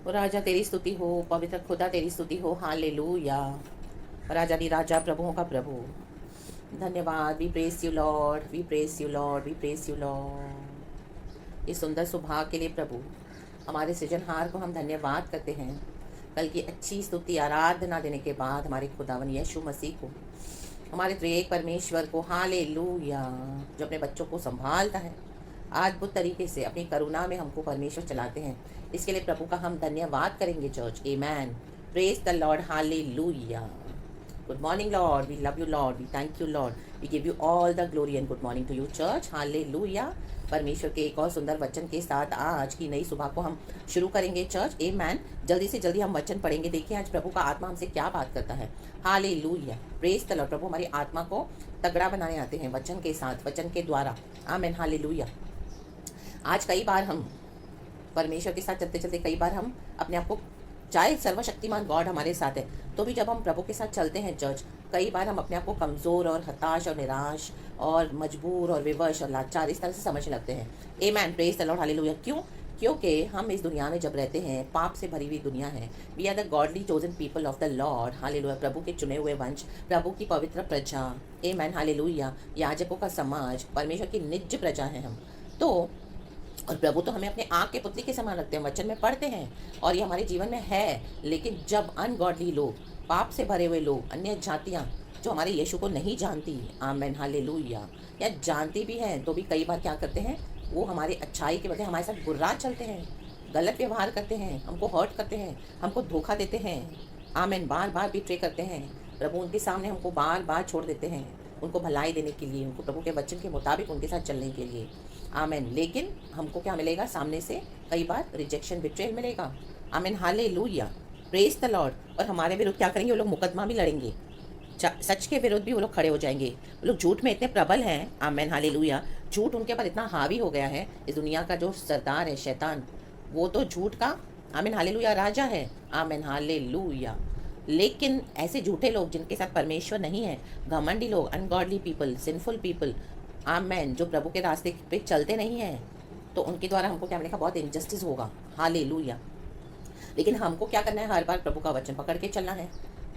ओ राजा तेरी स्तुति हो, पवित्र खुदा तेरी स्तुति हो। हालेलुया। राजा दी राजा, प्रभुओं का प्रभु। धन्यवाद। We praise you Lord, we praise you Lord, we praise you Lord. इस सुंदर सुभाग के लिए प्रभु, हमारे सृजनहार को हम धन्यवाद करते हैं। कल की अच्छी स्तुति आराधना देने के बाद हमारे खुदावन यीशु मसीह को, हमारे त्रिएक परमेश्वर को, हालेलुया, जो अपने बच्चों को संभालता है, अद्भुत तरीके से अपनी करुणा में हमको परमेश्वर चलाते हैं, इसके लिए प्रभु का हम धन्यवाद करेंगे church. Amen. Praise the Lord. Hallelujah. Good morning Lord, we love you Lord, we thank you Lord, we give you all the glory and good morning to you church. Hallelujah. परमेश्वर के एक और सुंदर वचन के साथ आज की नई सुबह को हम शुरू करेंगे चर्च। आमेन। जल्दी से जल्दी हम वचन पढ़ेंगे। देखिए आज प्रभु का आत्मा हमसे क्या बात करता है। हालेलुया। Praise the lord. प्रभु हमारी आत्मा को तगड़ा बनाने आते हैं वचन के साथ, वचन के द्वारा। आमेन। हालेलुया। आज कई बार हम परमेश्वर के साथ चलते चलते कई बार हम अपने आप को, चाहे सर्वशक्तिमान गॉड हमारे साथ है तो भी जब हम प्रभु के साथ चलते हैं चर्च, कई बार हम अपने आप को कमज़ोर और हताश और निराश और मजबूर और विवश और लाचार इस तरह से समझने लगते हैं। Amen. Praise the Lord. Hallelujah. क्यों? क्योंकि हम इस दुनिया में जब रहते हैं, पाप से भरी हुई दुनिया है। We are the godly chosen people of the Lord. Hallelujah. प्रभु के चुने हुए वंश, प्रभु की पवित्र प्रजा। आमेन। हालेलुया। याजकों का समाज, परमेश्वर की निज प्रजा है हम तो। और प्रभु तो हमें अपने आँख के पुतली के समान रखते हैं, वचन में पढ़ते हैं और ये हमारे जीवन में है। लेकिन जब अनगॉडली लोग, पाप से भरे हुए लोग, अन्य जातियाँ जो हमारे यीशु को नहीं जानती, आमेन हालेलुया, या जानती भी हैं तो भी कई बार क्या करते हैं, वो हमारी अच्छाई के बदले हमारे साथ बुरा चलते हैं, गलत व्यवहार करते हैं, हमको हर्ट करते हैं, हमको धोखा देते हैं। आमेन। बार बार बिट्रे करते हैं। प्रभु उनके सामने हमको बार बार छोड़ देते हैं, उनको भलाई देने के लिए, उनको प्रभु के वचन के मुताबिक उनके साथ चलने के लिए। आमेन। लेकिन हमको क्या मिलेगा? सामने से कई बार रिजेक्शन, बिट्रेयल मिलेगा। Amen hallelujah. Praise the Lord. और हमारे विरुद्ध क्या करेंगे? वो लोग मुकदमा भी लड़ेंगे, सच के विरुद्ध भी वो लोग खड़े हो जाएंगे। वो लोग झूठ में इतने प्रबल हैं। Amen hallelujah. झूठ उनके ऊपर इतना हावी हो गया है। इस दुनिया का जो सरदार है शैतान, वो तो झूठ का, आमेन हालेलुया, राजा है। Amen hallelujah. लेकिन ऐसे झूठे लोग जिनके साथ परमेश्वर नहीं है, घमंडी लोग, अनगॉडली पीपल, सिंफुल पीपल, आमेन, जो प्रभु के रास्ते पे चलते नहीं हैं, तो उनके द्वारा हमको क्या मिलेगा? बहुत इनजस्टिस होगा। हालेलुया। लेकिन हमको क्या करना है? हर बार प्रभु का वचन पकड़ के चलना है।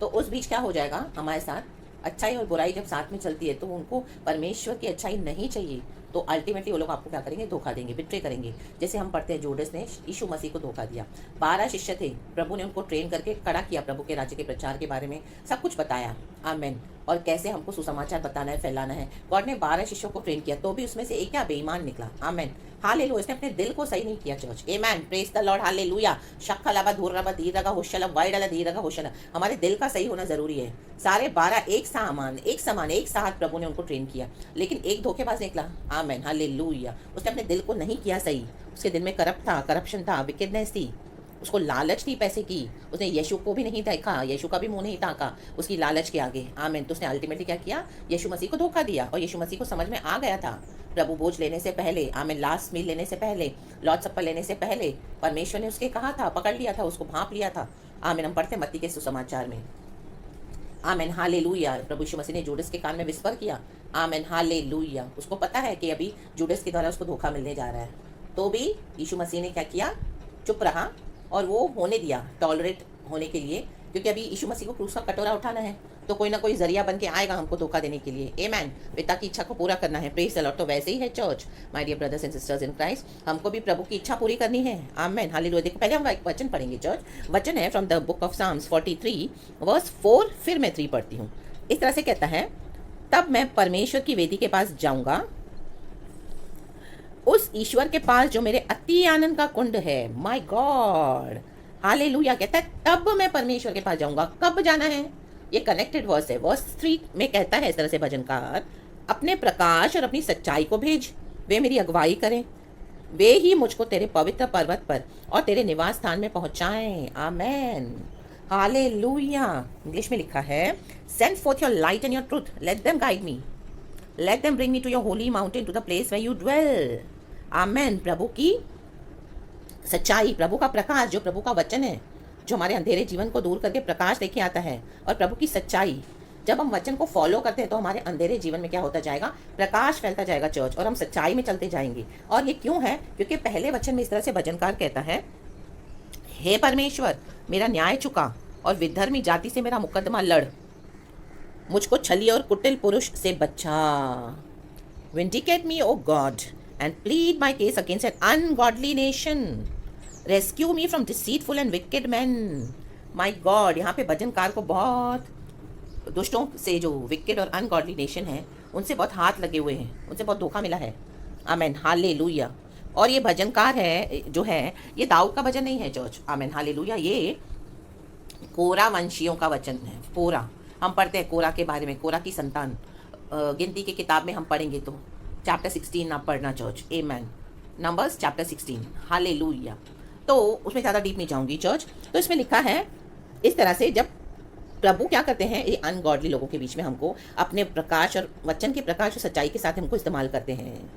तो उस बीच क्या हो जाएगा हमारे साथ? अच्छाई और बुराई जब साथ में चलती है तो उनको परमेश्वर की अच्छाई नहीं चाहिए, तो अल्टीमेटली वो लोग आपको क्या करेंगे? धोखा देंगे, बिट्रे करेंगे। जैसे हम पढ़ते हैं जूडस ने यीशु मसीह को धोखा दिया। 12 शिष्य थे, प्रभु ने उनको ट्रेन करके खड़ा किया, प्रभु के राज्य के प्रचार के बारे में सब कुछ बताया। आमेन। और कैसे हमको सुसमाचार बताना है, फैलाना है। गॉड ने 12 शिष्यों को ट्रेन किया, तो भी उसमें से एक क्या बेईमान निकला। Amen hallelujah. इसने अपने दिल को सही नहीं किया church. Amen. Praise the Lord. Hallelujah. शक्खलबा धूरबा धीरगा होशला वाइडला धीरगा होशला। हमारे दिल का सही होना जरूरी है। सारे 12 एक समान, एक समान, एक साथ प्रभु ने उनको ट्रेन किया, लेकिन एक धोखेबाज निकला। Amen hallelujah. उसने अपने दिल को नहीं किया सही। उसके दिल में करप्ट था, करप्शन था, विकेडनेस थी, उसको लालच थी पैसे की। उसने यीशु को भी नहीं देखा, यीशु का भी मुंह नहीं ताका उसकी लालच के आगे। आमेन। तो उसने अल्टीमेटली क्या किया? यीशु मसीह को धोखा दिया। और यीशु मसीह को समझ में आ गया था, प्रभु भोज लेने से पहले, आमेन, लास्ट मील लेने से पहले, लॉर्ड सप्पर लेने से पहले परमेश्वर ने उसके कहा था, पकड़ लिया था, उसको भांप लिया था। आमेन। हम पढ़ते मत्ती के सुसमाचार में। Amen hallelujah. प्रभु यीशु मसीह ने जूडस के कान में विस्पर किया। Amen hallelujah. उसको पता है कि अभी जूडस के द्वारा उसको धोखा मिलने जा रहा है, तो भी यीशु मसीह ने क्या किया? चुप रहा और वो होने दिया, टॉलरेट होने के लिए, क्योंकि अभी यीशु मसीह को क्रूस का कटोरा उठाना है, तो कोई ना कोई जरिया बन के आएगा हमको धोखा देने के लिए। आमेन। पिता की इच्छा को पूरा करना है। Praise the Lord. तो वैसे ही है church, my dear brothers and sisters in Christ, हमको भी प्रभु की इच्छा पूरी करनी है। Amen hallelujah. देखो पहले हम एक वचन पढ़ेंगे चर्च। वचन है from the book of Psalms 43 verse 4, फिर मैं 3 पढ़ती हूँ। इस तरह से कहता है, तब मैं परमेश्वर की वेदी के पास जाऊंगा, उस ईश्वर के पास जो मेरे अति आनंद का कुंड है। My God hallelujah. कहता है तब मैं परमेश्वर के पास जाऊंगा। कब जाना है? ये कनेक्टेड वर्स है। वर्स 3 में कहता है इस तरह से भजनकार, अपने प्रकाश और अपनी सच्चाई को भेज, वे मेरी अगुवाई करें, वे ही मुझको तेरे पवित्र पर्वत पर और तेरे निवास स्थान में पहुंचाएं। Amen hallelujah. इंग्लिश में लिखा है, send forth your light and your truth, let them guide me, let them bring me to your holy mountain, to the place where you dwell. Amen. प्रभु की सच्चाई, प्रभु का प्रकाश, जो प्रभु का वचन है, जो हमारे अंधेरे जीवन को दूर करके प्रकाश लेके आता है, और प्रभु की सच्चाई, जब हम वचन को फॉलो करते हैं तो हमारे अंधेरे जीवन में क्या होता जाएगा? प्रकाश फैलता जाएगा चर्च, और हम सच्चाई में चलते जाएंगे। और ये क्यों है? क्योंकि पहले वचन में इस तरह से भजनकार कहता है, हे परमेश्वर, मेरा न्याय चुका और विधर्मी जाति से मेरा मुकदमा लड़, मुझको छली और कुटिल पुरुष से बचा। Vindicate me O God and plead my case against an ungodly nation, rescue me from deceitful and wicked man. My God, यहाँ पे भजनकार को बहुत दुष्टों से, जो विकेड और अनगॉडली नेशन है, उनसे बहुत हाथ लगे हुए हैं, उनसे बहुत धोखा मिला है। Amen, hallelujah. और ये भजनकार है जो है, ये दाऊद का भजन नहीं है चर्च। आमेन, हालेलुया। ये कोरा वंशियों का वचन है। कोरा, हम पढ़ते हैं कोरा के बारे में, कोरा की संतान। गिनती की किताब में हम पढ़ेंगे तो चैप्टर 16 आप पढ़ना चर्च। आमेन, नंबर्स चैप्टर 16। हालेलुया। तो उसमें ज़्यादा डीप नहीं जाऊंगी चर्च। तो इसमें लिखा है इस तरह से, जब प्रभु क्या करते हैं, ये अनगॉडली लोगों के बीच में हमको अपने प्रकाश और वचन के प्रकाश और सच्चाई के साथ हमको इस्तेमाल करते हैं।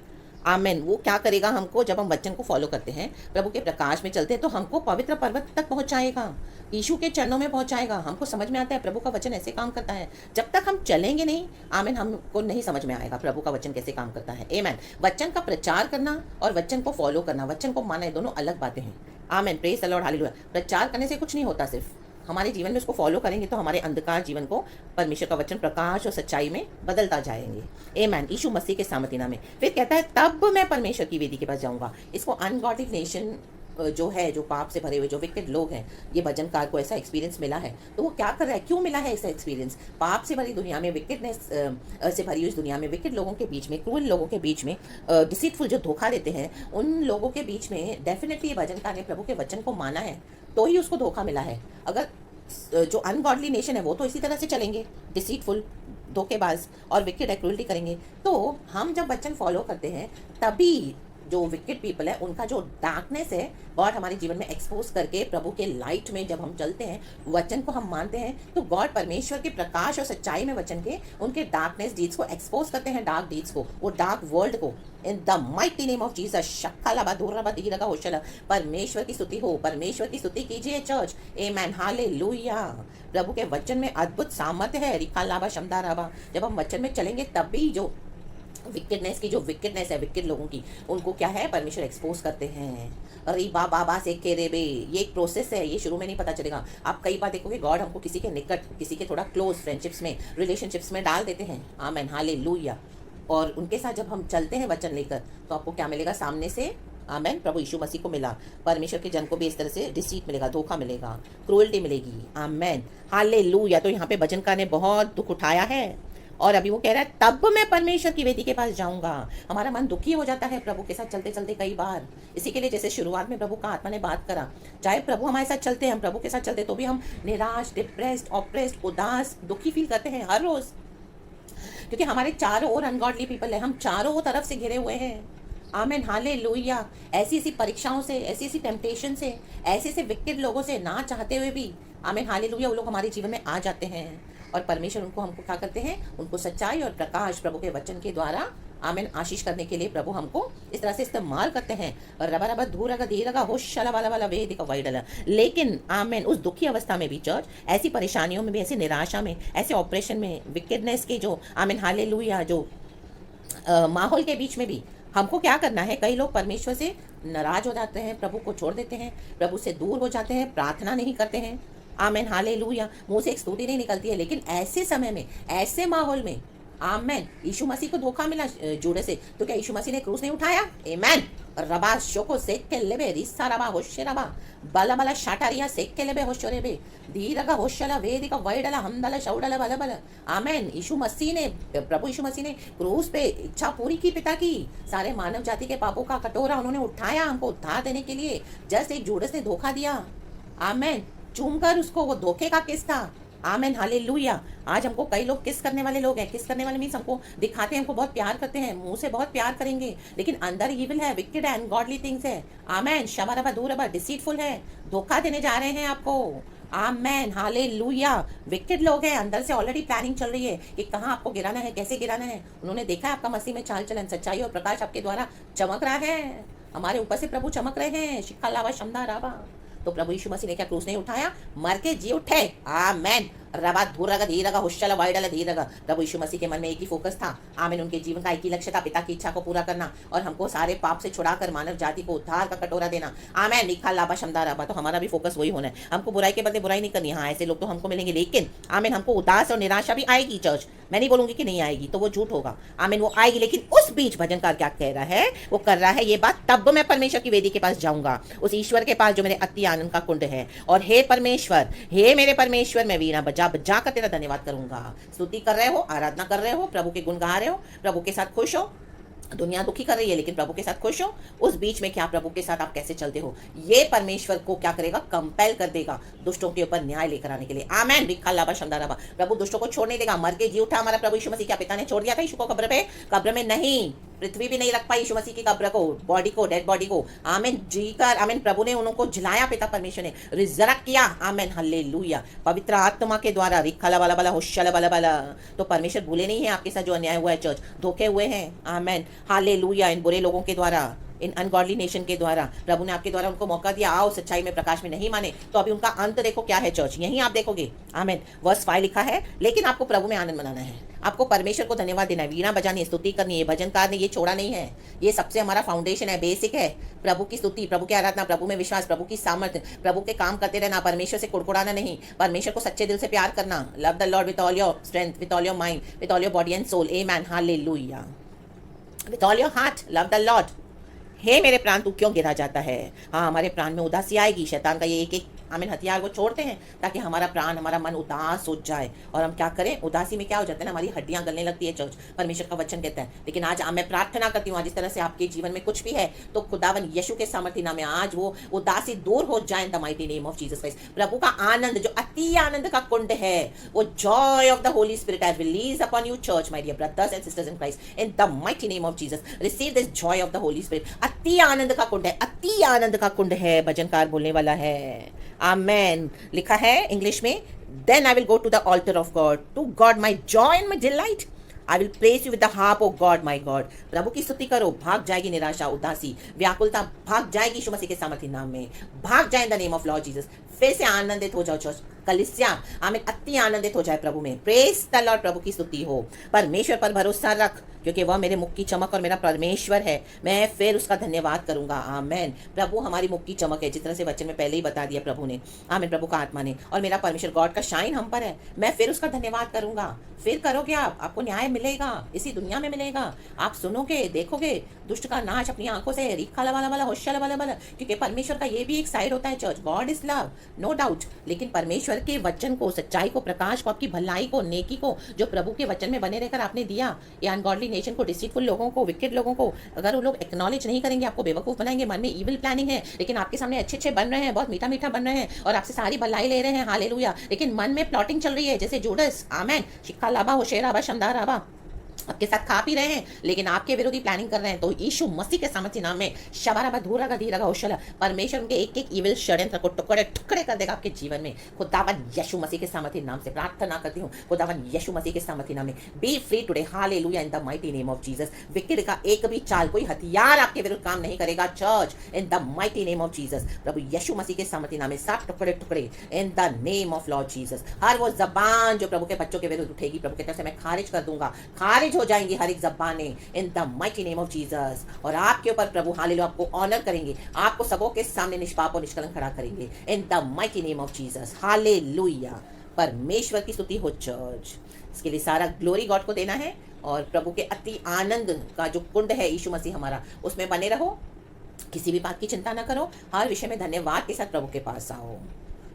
आमेन। वो क्या करेगा हमको, जब हम वचन को फॉलो करते हैं, प्रभु के प्रकाश में चलते हैं, तो हमको पवित्र पर्वत तक पहुंचाएगा, यीशु के चरणों में पहुंचाएगा। हमको समझ में आता है प्रभु का वचन ऐसे काम करता है। जब तक हम चलेंगे नहीं, आमेन, हमको नहीं समझ में आएगा प्रभु का वचन कैसे काम करता है। आमेन। वचन का प्रचार करना और वचन को फॉलो करना, वचन को मानना, ये दोनों अलग बातें हैं। Amen, praise the Lord, hallelujah. प्रचार करने से कुछ नहीं होता, सिर्फ हमारे जीवन में उसको फॉलो करेंगे तो हमारे अंधकार जीवन को परमेश्वर का वचन प्रकाश और सच्चाई में बदलता जाएंगे। आमेन, यीशु मसीह के सामर्थ्य नाम में। फिर कहता है तब मैं परमेश्वर की वेदी के पास जाऊंगा। इसको अनगॉडली नेशन जो है, जो पाप से भरे हुए, जो विकेड लोग हैं, ये भजनकार को ऐसा एक्सपीरियंस मिला है। तो वो क्या कर रहा है, क्यों मिला है ऐसा एक्सपीरियंस? पाप से भरी दुनिया में, विकेडनेस से भरी हुई इस दुनिया में, विकेड लोगों के बीच में, क्रूअल लोगों के बीच में, डिसीटफुल जो धोखा देते हैं, उन लोगों के बीच में डेफिनेटली ये भजनकार ने प्रभु के वचन को माना है, तो ही उसको धोखा मिला है। अगर जो अनगॉडली नेशन है वो तो इसी तरह से चलेंगे, डिसीटफुल, धोखेबाज और विकेड एक्टिविटी करेंगे। तो हम जब वचन फॉलो करते हैं, तभी जो विकेड पीपल है, उनका जो डार्कनेस है, गॉड हमारे जीवन में एक्सपोज करके प्रभु के लाइट में जब हम चलते हैं, वचन को हम मानते हैं, तो गॉड परमेश्वर के प्रकाश और सच्चाई में वचन के उनके डार्कनेस डीड्स को एक्सपोज करते हैं, डार्क डीड्स को, वो डार्क वर्ल्ड को। In the mighty name of Jesus, शक्का लबा दूर रबा दी लगा होशला। परमेश्वर की स्तुति हो, परमेश्वर की स्तुति कीजिए चर्च। आमेन, हालेलुया। प्रभु के वचन में अद्भुत सामर्थ्य है। रिखा लाबा शमदा राबा, जब हम वचन में चलेंगे तभी जो विकेडनेस की, जो विकेडनेस है विकेड लोगों की, उनको क्या है, परमेश्वर एक्सपोज करते हैं। अरे बाबा से के रे बे, ये एक प्रोसेस है, ये शुरू में नहीं पता चलेगा। आप कई बार देखोगे गॉड हमको किसी के निकट, किसी के थोड़ा क्लोज फ्रेंडशिप्स में, रिलेशनशिप्स में डाल देते हैं। आमेन, हालेलुया। और उनके साथ जब हम चलते हैं वचन लेकर, तो आपको क्या मिलेगा सामने से? आमेन, प्रभु यीशु मसीह को मिला। परमेश्वर के जन को भी इस तरह से डिसीट मिलेगा, धोखा मिलेगा, क्रूअल्टी मिलेगी। आमेन, हालेलुया। तो यहाँ पे भजनकार ने बहुत दुख उठाया है, और अभी वो कह रहा है तब मैं परमेश्वर की वेदी के पास जाऊंगा। हमारा मन दुखी हो जाता है प्रभु के साथ चलते चलते कई बार। इसी के लिए जैसे शुरुआत में प्रभु का आत्मा ने बात करा, चाहे प्रभु हमारे साथ चलते हैं, हम प्रभु के साथ चलते, तो भी हम निराश, डिप्रेस्ड, ऑप्रेस्ड, उदास, दुखी फील करते हैं हर रोज, क्योंकि हमारे चारों ओर अनगॉडली पीपल है, हम चारों तरफ से घिरे हुए हैं। आमेन, हालेलुया। ऐसी ऐसी परीक्षाओं से, ऐसी ऐसी टेम्पटेशन से, ऐसे ऐसे विकेड लोगों से, ना चाहते हुए भी, आमेन, हालेलुया, वो लोग हमारे जीवन में आ जाते हैं। और परमेश्वर हमको क्या करते हैं, उनको सच्चाई और प्रकाश प्रभु के वचन के द्वारा, आमेन, आशीष करने के लिए प्रभु हमको इस तरह से इस्तेमाल करते हैं। रबा रबा धूर रगा धी रगा होशला वाला वाला वे दिखा वाई डला। लेकिन आमेन, उस दुखी अवस्था में भी चर्च, ऐसी परेशानियों में भी, ऐसी निराशा में, ऐसे ऑपरेशन में, विकेडनेस के जो, आमेन, हालेलुया, जो माहौल के बीच में भी हमको क्या करना है? कई लोग परमेश्वर से नाराज हो जाते हैं, प्रभु को छोड़ देते हैं, प्रभु से दूर हो जाते हैं, प्रार्थना नहीं करते हैं। आमेन, हालेलुया। मुंह से एक स्तुति नहीं निकलती है। लेकिन ऐसे समय में, ऐसे माहौल में, आमेन, यीशु मसीह को धोखा मिला जूडे से, तो क्या यीशु मसीह ने क्रूस नहीं उठाया? आमेन। रबा शोको सेक के लेबे रिस्सा रबा होशे रबा बला बला शाटारिया सेक के लेबे होशो रेबे धीरगा होशला वेदिका वैडला हमदला शौडला बला बला। आमेन। यीशु मसीह ने, प्रभु यीशु मसीह ने क्रूस पे इच्छा पूरी की पिता की, सारे मानव जाति के पापों का कटोरा उन्होंने उठाया हमको उद्धार देने के लिए। जस्ट एक जूडस ने धोखा दिया, आमेन, चूमकर उसको, वो धोखे का किस था। आमेन, हालेलुया। आज हमको कई लोग किस करने वाले लोग हैं। किस करने वाले मीन्स हमको दिखाते हैं, हमको बहुत प्यार करते हैं, मुंह से बहुत प्यार करेंगे, लेकिन अंदर इविल है, विकेड एंड गॉडली थिंग्स है। आमेन, शबरबा दूरबा, डिसीटफुल है, धोखा देने जा रहे हैं आपको। आमेन, हालेलुया। विकेड लोग हैं, अंदर से ऑलरेडी प्लानिंग चल रही है कि कहाँ आपको गिराना है, कैसे गिराना है। उन्होंने देखा है आपका मसीह में चाल चलन, सच्चाई और प्रकाश आपके द्वारा चमक रहा है। हमारे ऊपर से प्रभु चमक रहे हैं। शिखा लावा शमदा रावा। तो प्रभु यीशु मसीह ने क्या क्रूस नहीं उठाया? मर के जी उठे। आमेन। रबा धूरगा धीरगा हुश्चल वाइडल धीरगा। प्रभु यीशु मसीह के मन में एक ही फोकस था, आमीन, उनके जीवन का एक ही लक्ष्य था, पिता की इच्छा को पूरा करना और हमको सारे पाप से छुड़ाकर मानव जाति को उद्धार का कटोरा देना। आमीन, निखा लाभा शमदा रबा। तो हमारा भी फोकस वही होना है, हमको बुराई के बदले बुराई नहीं करनी। हाँ, ऐसे लोग तो हमको मिलेंगे, लेकिन आमीन हमको उदास और निराशा भी आएगी चर्च, मैं नहीं बोलूंगी कि नहीं आएगी, तो वो झूठ होगा। आमीन, वो आएगी, लेकिन उस बीच भजनकार क्या कह रहा है, वो कर रहा है ये बात, तब मैं परमेश्वर की वेदी के पास जाऊंगा, उस ईश्वर के पास जो मेरे अति आनंद का कुंड है। और हे परमेश्वर, हे मेरे परमेश्वर, मैं वीणा बजा बजा कर तेरा धन्यवाद करूंगा। स्तुति कर रहे हो, आराधना कर रहे हो, प्रभु के गुण गा रहे हो, प्रभु के साथ खुश हो। दुनिया दुखी कर रही है, लेकिन प्रभु के साथ खुश हो। उस बीच में क्या प्रभु के साथ आप कैसे चलते हो, ये परमेश्वर को क्या करेगा, कंपेल कर देगा दुष्टों के ऊपर न्याय लेकर आने के लिए। आमेन, विखा लाभा शमदा रबा। प्रभु दुष्टों को छोड़ने देगा। मर के जी उठा हमारा प्रभु यीशु मसीह। क्या पिता ने छोड़ दिया था यीशु को कब्र पे? कब्र में नहीं, पृथ्वी भी नहीं रख पाई यीशु मसीह की कब्र को, बॉडी को, डेड बॉडी को। आमीन, जीकर, आमीन, प्रभु ने उनको जिलाया, पिता परमेश्वर ने रिजरेक्ट किया। आमीन, हालेलुया, पवित्र आत्मा के द्वारा। रिखला वाला वाला होशला वाला वाला। तो परमेश्वर भूले नहीं है आपके साथ जो अन्याय हुआ है चर्च, धोखे हुए हैं। आमीन, हालेलुया, इन बुरे लोगों के द्वारा, इन अनगॉडली नेशन के द्वारा प्रभु ने आपके द्वारा उनको मौका दिया, आओ सच्चाई में प्रकाश में, नहीं माने तो अभी उनका अंत देखो क्या है चर्च, यहीं आप देखोगे। आमीन, वर्स 5 लिखा है, लेकिन आपको प्रभु में आनंद मनाना है, आपको परमेश्वर को धन्यवाद देना है, वीणा बजानी है, स्तुति करनी है। भजनकार ने ये छोड़ा नहीं है, ये सबसे हमारा फाउंडेशन है, बेसिक है। प्रभु की स्तुति, प्रभु की आराधना, प्रभु में विश्वास, प्रभु की सामर्थ्य, प्रभु के काम करते रहना, परमेश्वर से कुड़कुड़ाना नहीं, परमेश्वर को सच्चे दिल से प्यार करना। Love the lord with all your strength, with all your mind, with all your body and soul. Amen, hallelujah, with all your heart love the lord. हे मेरे प्राण तू क्यों गिरा जाता है। हाँ, हमारे प्राण में उदासी आएगी, शैतान का ये एक एक आमीन हथियार वो छोड़ते हैं ताकि हमारा प्राण, हमारा मन उदास हो जाए। और हम क्या करें, उदासी में क्या हो जाता है ना, हमारी हड्डियां गलने लगती है चर्च, परमेश्वर का वचन कहता है। लेकिन आज मैं प्रार्थना करती हूँ, आज इस तरह से आपके जीवन में कुछ भी है तो खुदावन यीशु के सामर्थ्य नाम में आज वो उदासी दूर हो जाए in the mighty name of Jesus Christ. प्रभु का आनंद जो अति आनंद का कुंड है, वो joy of the holy spirit I release upon you church my dear brothers and sisters in Christ in the mighty name of Jesus. Receive this joy of the holy spirit. अति आनंद का कुंड है, अति आनंद का कुंड है, भजनकार बोलने वाला है। आमेन, लिखा है इंग्लिश में, then I will go to the altar of God, to God my joy and my delight, I will praise you with the harp of God my God. प्रभु की स्तुति करो, भाग जाएगी निराशा, उदासी, व्याकुलता भाग जाएगी यीशु मसीह के सामर्थ्य नाम में, भाग जाए in the name of lord Jesus. फिर से आनंदित हो जाओ चर्च, कलिसिया आमीन, अति आनंदित हो जाए प्रभु में। प्रेज द लॉर्ड, प्रभु की स्तुति हो। परमेश्वर पर भरोसा रख, क्योंकि वह मेरे मुख की चमक और मेरा परमेश्वर है, मैं फिर उसका धन्यवाद करूंगा। आमेन, प्रभु हमारी मुख की चमक है, जिस तरह से वचन में पहले ही बता दिया प्रभु ने। आमीन, प्रभु का आत्मा ने, और मेरा परमेश्वर गॉड का शाइन हम पर है, मैं फिर उसका धन्यवाद करूंगा। फिर करोगे आप, आपको न्याय मिलेगा, इसी दुनिया में मिलेगा। आप सुनोगे, देखोगे दुष्ट का नाच अपनी आंखों से, रीखा वाला वाला होशला वाला वाला। क्योंकि परमेश्वर का ये भी एक साइड होता है church, God is love, no doubt. लेकिन परमेश्वर के वचन को, सच्चाई को, प्रकाश को, आपकी भलाई को, नेकी को, जो प्रभु के वचन में बने रहकर आपने दिया, ये अनगॉडली नेशन को, डिसीटफुल लोगों को, विकेट लोगों को, अगर वो लोग एक्नॉलेज नहीं करेंगे, आपको बेवकूफ बनाएंगे, मन में इविल प्लानिंग है, लेकिन आपके सामने अच्छे अच्छे बन रहे हैं, बहुत मीठा मीठा बन रहे हैं, और आपसे सारी भलाई ले रहे हैं, हालेलुया, लेकिन मन में प्लॉटिंग चल रही है, जैसे जूडस। आमेन, शिक्का लाभा होशेराबा शमदा राबा, आपके साथ खा पी रहे हैं, लेकिन आपके विरोधी प्लानिंग कर रहे हैं। तो यीशु मसीह के सामर्थ्य नाम में शबारा धूरा का धीरा होशला, परमेश्वर उनके एक एक इविल षड्यंत्र को टुकड़े टुकड़े कर देगा आपके जीवन में। खुदावन यीशु मसीह के सामर्थ्य नाम से प्रार्थना करती हूँ, खुदावन यीशु मसीह के सामर्थ्य नाम में, B free today, hallelujah, in the mighty name of Jesus. Wicket का एक भी चाल, कोई हथियार आपके विरुद्ध काम नहीं करेगा church, in the mighty name of Jesus. प्रभु यीशु मसीह के सामर्थ्य नाम में सात टुकड़े टुकड़े in the name of lord Jesus. हर वो जबान जो प्रभु के बच्चों के विरुद्ध उठेगी, प्रभु की तरफ से मैं खारिज कर दूंगा, खारिज हो जाएंगी हर एक जबाने in the mighty name of Jesus. और आपके ऊपर प्रभु हालेलुया आपको ऑनर करेंगे, आपको सबों के सामने निष्पाप और निष्कलंक खड़ा करेंगे इन the mighty name of Jesus. Hallelujah, परमेश्वर की स्तुति हो चर्च। इसके लिए सारा ग्लोरी गॉड को देना है, और प्रभु के अति आनंद का जो कुंड है यीशु मसीह हमारा, उसमें बने रहो, किसी भी बात की चिंता ना करो, हर विषय में धन्यवाद के साथ प्रभु के पास आओ,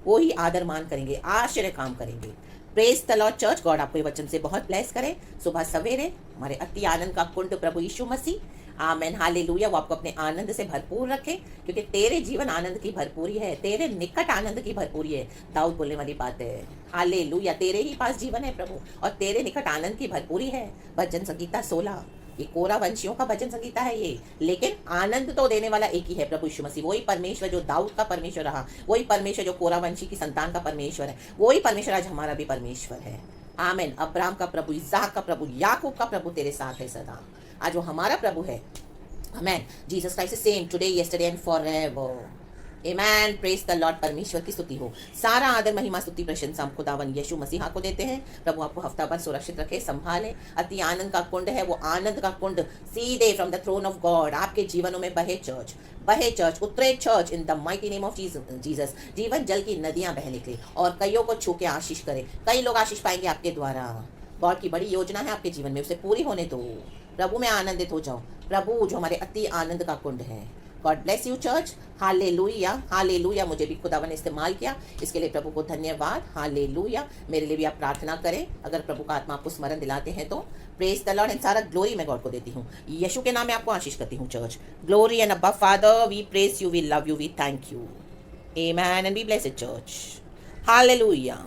वो ही आदर मान करेंगे, आश्चर्य काम करेंगे। Praise the Lord church, God आपको ये वचन से बहुत ब्लेस करे। सुबह सवेरे हमारे अति आनंद का कुंड प्रभु यीशु मसीह, आमेन, हालेलुया, वो आपको अपने आनंद से भरपूर रखे, क्योंकि तेरे जीवन आनंद की भरपूरी है, तेरे निकट आनंद की भरपूरी है। दाऊद बोलने वाली बात है, हालेलुया, तेरे ही पास जीवन है प्रभु, और तेरे निकट आनंद की भरपूरी है। भजन संगीता 16, ये कोरा वंशियों का भजन संगीता है ये, लेकिन आनंद तो देने वाला एक ही है, प्रभु यीशु मसीह। वही परमेश्वर जो दाऊद का परमेश्वर रहा, वही परमेश्वर जो कोरा वंशी की संतान का परमेश्वर है, वही परमेश्वर आज हमारा भी परमेश्वर है। आमेन, अब्राहम का प्रभु, इसहाक का प्रभु, याकूब का प्रभु तेरे साथ है सदा। आज वो हमारा प्रभु है। Amen, Jesus Christ same today, yesterday and forever. Amen. Praise the lord. परमेश्वर की स्तुति हो। सारा आदर महिमा स्तुति प्रशंसा हम खुदावन यीशु मसीहा को देते हैं। प्रभु आपको हफ्ता भर सुरक्षित रखे, संभाले। अति आनंद का कुंड है, वो आनंद का कुंड सीधे from the throne of God आपके जीवनों में बहे चर्च, उतरे church in the mighty name of Jesus. जीवन जल की नदियां बह निकले और कईयों को छू के आशीष करे। कई लोग आशीष पाएंगे आपके द्वारा। गॉड की बड़ी योजना है आपके जीवन में, उसे पूरी होने दो। प्रभु में आनंदित हो जाओ। प्रभु जो हमारे अति आनंद का कुंड है। God bless you church. Hallelujah, hallelujah. मुझे भी खुदावन ने इस्तेमाल किया, इसके लिए प्रभु को धन्यवाद। हालेलुया। मेरे लिए भी आप प्रार्थना करें अगर प्रभु का आत्मा आपको स्मरण दिलाते हैं तो। Praise the Lord. एंड सारा ग्लोरी मैं गॉड को देती हूँ। यीशु के नाम में आपको आशीष करती हूँ church. Glory and above Father, we praise you, we love you, we thank you. Amen and be blessed church. Hallelujah.